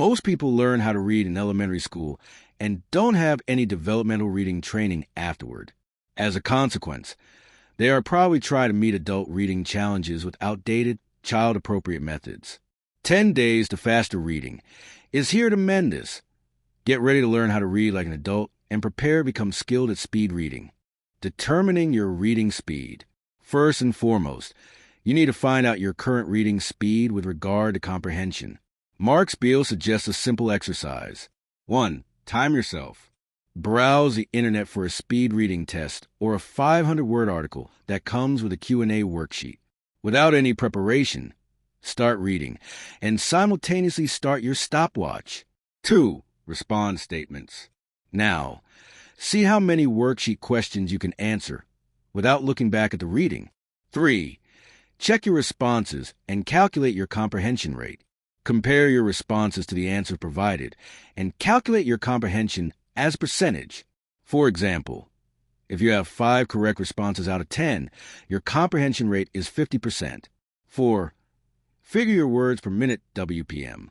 Most people learn how to read in elementary school and don't have any developmental reading training afterward. As a consequence, they are probably trying to meet adult reading challenges with outdated, child-appropriate methods. 10 Days to Faster Reading is here to mend this. Get ready to learn how to read like an adult and prepare to become skilled at speed reading. Determining your reading speed. First and foremost, you need to find out your current reading speed with regard to comprehension. Marks-Beale suggests a simple exercise. 1. Time yourself. Browse the internet for a speed reading test or a 500-word article that comes with a Q&A worksheet. Without any preparation, start reading and simultaneously start your stopwatch. 2. Response statements. Now, see how many worksheet questions you can answer without looking back at the reading. 3. Check your responses and calculate your comprehension rate. Compare your responses to the answer provided and calculate your comprehension as a percentage. For example, if you have 5 correct responses out of 10, your comprehension rate is 50%. 4. Figure your words per minute WPM.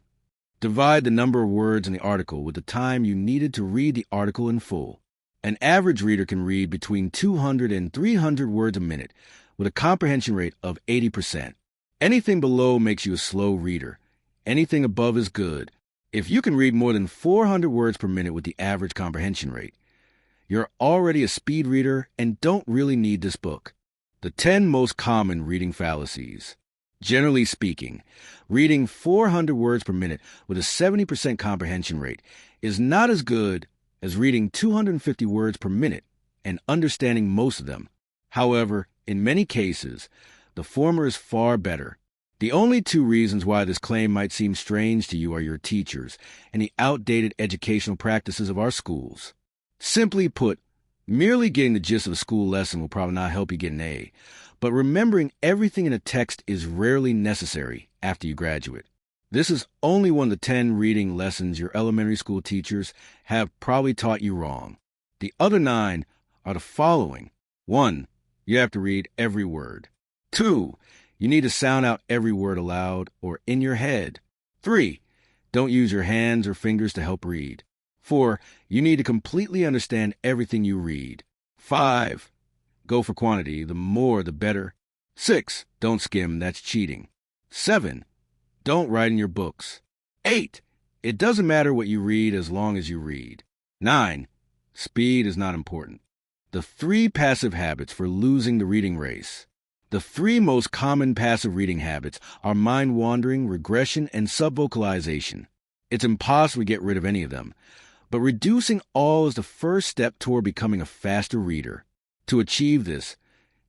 Divide the number of words in the article with the time you needed to read the article in full. An average reader can read between 200 and 300 words a minute with a comprehension rate of 80%. Anything below makes you a slow reader. Anything above is good. If you can read more than 400 words per minute with the average comprehension rate, you're already a speed reader and don't really need this book. The 10 most common reading fallacies. Generally speaking, reading 400 words per minute with a 70% comprehension rate is not as good as reading 250 words per minute and understanding most of them. However, in many cases, the former is far better. The only 2 reasons why this claim might seem strange to you are your teachers and the outdated educational practices of our schools. Simply put, merely getting the gist of a school lesson will probably not help you get an A, but remembering everything in a text is rarely necessary after you graduate. This is only one of the 10 reading lessons your elementary school teachers have probably taught you wrong. The other 9 are the following. 1. You have to read every word. 2. You need to sound out every word aloud or in your head. 3. Don't use your hands or fingers to help read. 4. You need to completely understand everything you read. 5. Go for quantity. The more, the better. 6. Don't skim. That's cheating. 7. Don't write in your books. 8. It doesn't matter what you read as long as you read. 9. Speed is not important. The 3 passive habits for losing the reading race. The 3 most common passive reading habits are mind-wandering, regression, and subvocalization. It's impossible to get rid of any of them, but reducing all is the first step toward becoming a faster reader. To achieve this,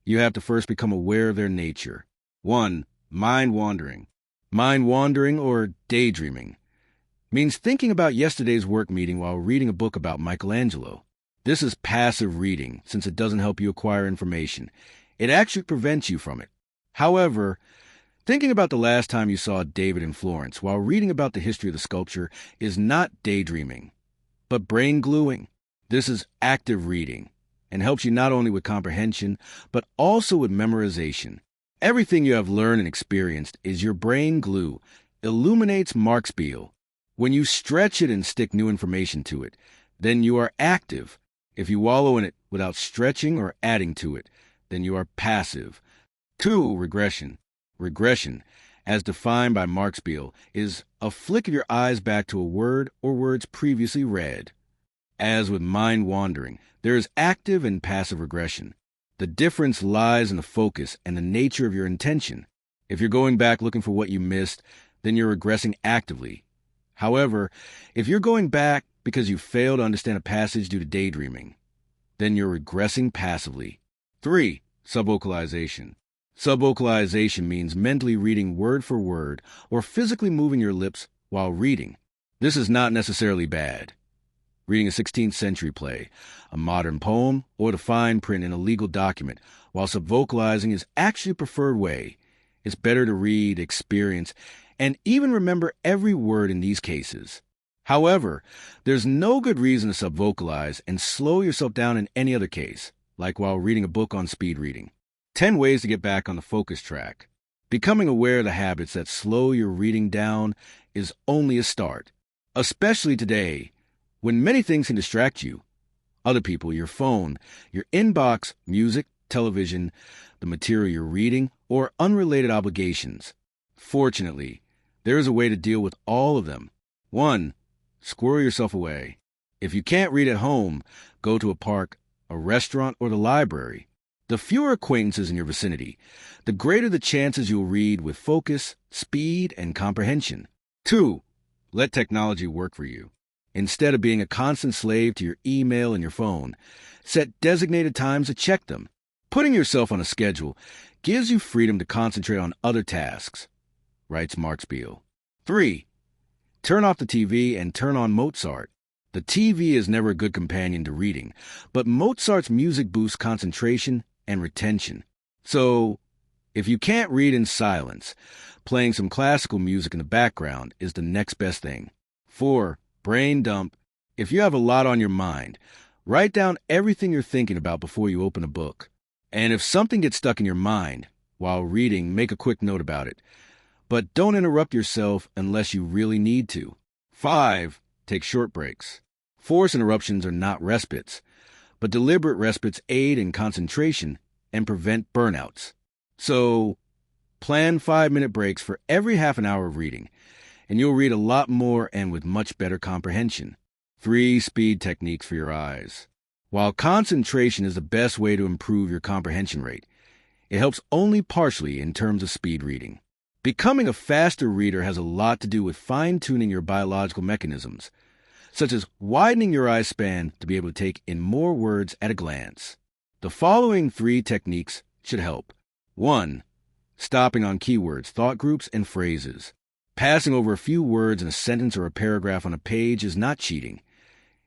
you have to first become aware of their nature. 1. Mind-wandering. Mind-wandering, or daydreaming, means thinking about yesterday's work meeting while reading a book about Michelangelo. This is passive reading, since it doesn't help you acquire information. It actually prevents you from it. However, thinking about the last time you saw David in Florence while reading about the history of the sculpture is not daydreaming, but brain gluing. This is active reading and helps you not only with comprehension, but also with memorization. Everything you have learned and experienced is your brain glue, illuminates Marks-Beale. When you stretch it and stick new information to it, then you are active. If you wallow in it without stretching or adding to it, then you are passive. 2. Regression. Regression, as defined by Marks-Beale, is a flick of your eyes back to a word or words previously read. As with mind-wandering, there is active and passive regression. The difference lies in the focus and the nature of your intention. If you're going back looking for what you missed, then you're regressing actively. However, if you're going back because you failed to understand a passage due to daydreaming, then you're regressing passively. 3. Subvocalization. Subvocalization means mentally reading word for word or physically moving your lips while reading. This is not necessarily bad. Reading a 16th century play, a modern poem, or the fine print in a legal document, while subvocalizing is actually a preferred way. It's better to read, experience, and even remember every word in these cases. However, there's no good reason to subvocalize and slow yourself down in any other case, like while reading a book on speed reading. 10 ways to get back on the focus track. Becoming aware of the habits that slow your reading down is only a start. especially today, when many things can distract you. Other people, your phone, your inbox, music, television, the material you're reading, or unrelated obligations. Fortunately, there is a way to deal with all of them. 1. Squirrel yourself away. If you can't read at home, go to a park, a restaurant, or the library. The fewer acquaintances in your vicinity, the greater the chances you'll read with focus, speed, and comprehension. 2. Let technology work for you. Instead of being a constant slave to your email and your phone, set designated times to check them. Putting yourself on a schedule gives you freedom to concentrate on other tasks, writes Marks-Beale. 3. Turn off the TV and turn on Mozart. The TV is never a good companion to reading, but Mozart's music boosts concentration and retention. So, if you can't read in silence, playing some classical music in the background is the next best thing. 4. Brain dump. If you have a lot on your mind, write down everything you're thinking about before you open a book. And if something gets stuck in your mind while reading, make a quick note about it. But don't interrupt yourself unless you really need to. 5. Take short breaks. Forced interruptions are not respites, but deliberate respites aid in concentration and prevent burnouts. So, plan 5-minute breaks for every half an hour of reading, and you'll read a lot more and with much better comprehension. 3 speed techniques for your eyes. While concentration is the best way to improve your comprehension rate, it helps only partially in terms of speed reading. Becoming a faster reader has a lot to do with fine-tuning your biological mechanisms, such as widening your eye span to be able to take in more words at a glance. The following 3 techniques should help. 1. Stopping on keywords, thought groups, and phrases. Passing over a few words in a sentence or a paragraph on a page is not cheating.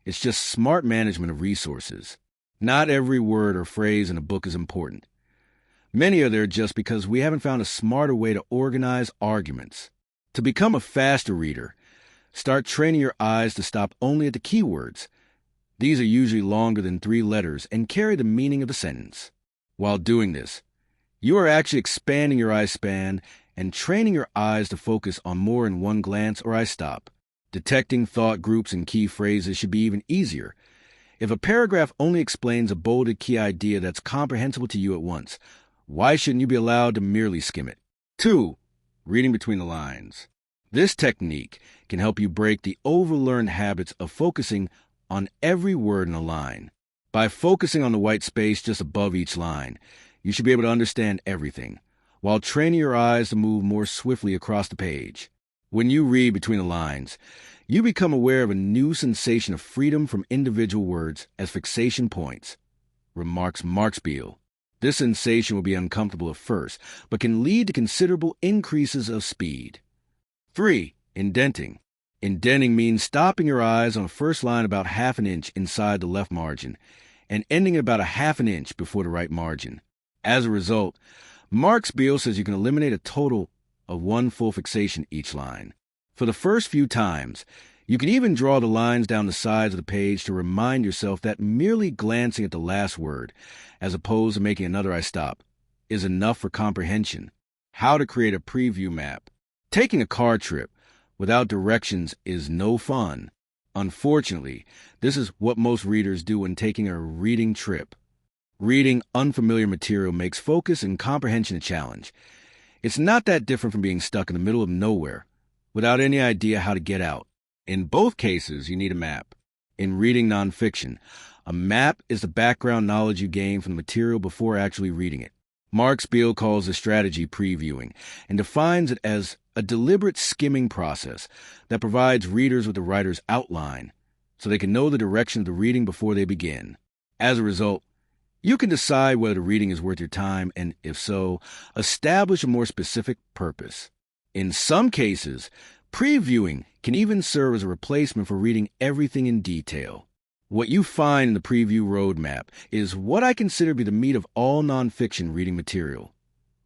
It's just smart management of resources. Not every word or phrase in a book is important. Many are there just because we haven't found a smarter way to organize arguments. To become a faster reader, start training your eyes to stop only at the keywords. These are usually longer than 3 letters and carry the meaning of the sentence. While doing this, you are actually expanding your eye span and training your eyes to focus on more in one glance or eye stop. Detecting thought groups and key phrases should be even easier. If a paragraph only explains a bolded key idea that's comprehensible to you at once, why shouldn't you be allowed to merely skim it? 2. Reading between the lines. This technique can help you break the overlearned habits of focusing on every word in a line. By focusing on the white space just above each line, you should be able to understand everything, while training your eyes to move more swiftly across the page. When you read between the lines, you become aware of a new sensation of freedom from individual words as fixation points, remarks Marks-Beale. This sensation will be uncomfortable at first, but can lead to considerable increases of speed. 3. Indenting. Indenting means stopping your eyes on the first line about half an inch inside the left margin and ending at about a half an inch before the right margin. As a result, Marks-Beale says you can eliminate a total of 1 full fixation each line. For the first few times, you can even draw the lines down the sides of the page to remind yourself that merely glancing at the last word, as opposed to making another eye stop, is enough for comprehension. How to create a preview map. Taking a car trip without directions is no fun. Unfortunately, this is what most readers do when taking a reading trip. Reading unfamiliar material makes focus and comprehension a challenge. It's not that different from being stuck in the middle of nowhere, without any idea how to get out. In both cases, you need a map. In reading nonfiction, a map is the background knowledge you gain from the material before actually reading it. Marks-Beale calls this strategy previewing and defines it as a deliberate skimming process that provides readers with the writer's outline so they can know the direction of the reading before they begin. As a result, you can decide whether the reading is worth your time and, if so, establish a more specific purpose. In some cases, previewing can even serve as a replacement for reading everything in detail. What you find in the preview roadmap is what I consider to be the meat of all nonfiction reading material,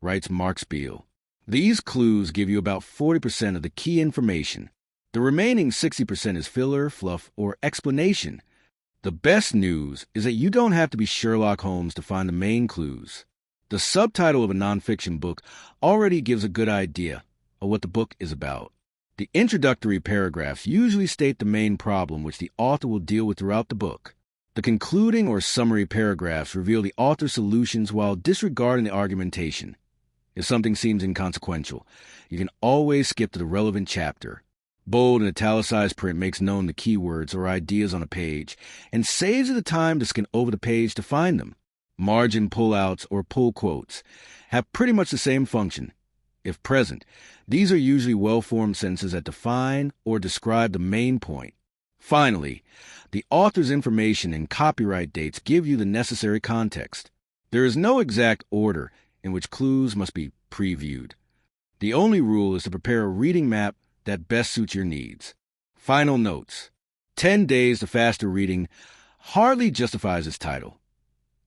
writes Marks-Beale. These clues give you about 40% of the key information. The remaining 60% is filler, fluff, or explanation. The best news is that you don't have to be Sherlock Holmes to find the main clues. The subtitle of a nonfiction book already gives a good idea of what the book is about. The introductory paragraphs usually state the main problem which the author will deal with throughout the book. The concluding or summary paragraphs reveal the author's solutions while disregarding the argumentation. If something seems inconsequential, you can always skip to the relevant chapter. Bold and italicized print makes known the keywords or ideas on a page and saves you the time to scan over the page to find them. Margin pullouts or pull quotes have pretty much the same function. If present, these are usually well-formed sentences that define or describe the main point. Finally, the author's information and copyright dates give you the necessary context. There is no exact order in which clues must be previewed. The only rule is to prepare a reading map that best suits your needs. Final notes. 10 Days to Faster Reading hardly justifies its title.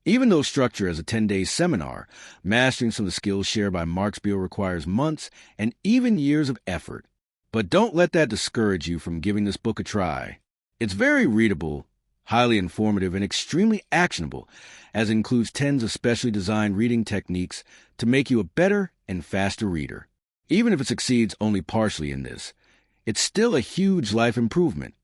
Even though structure as a 10-day seminar, mastering some of the skills shared by Marks-Beale requires months and even years of effort. But don't let that discourage you from giving this book a try. It's very readable, highly informative, and extremely actionable, as it includes tens of specially designed reading techniques to make you a better and faster reader. Even if it succeeds only partially in this, it's still a huge life improvement.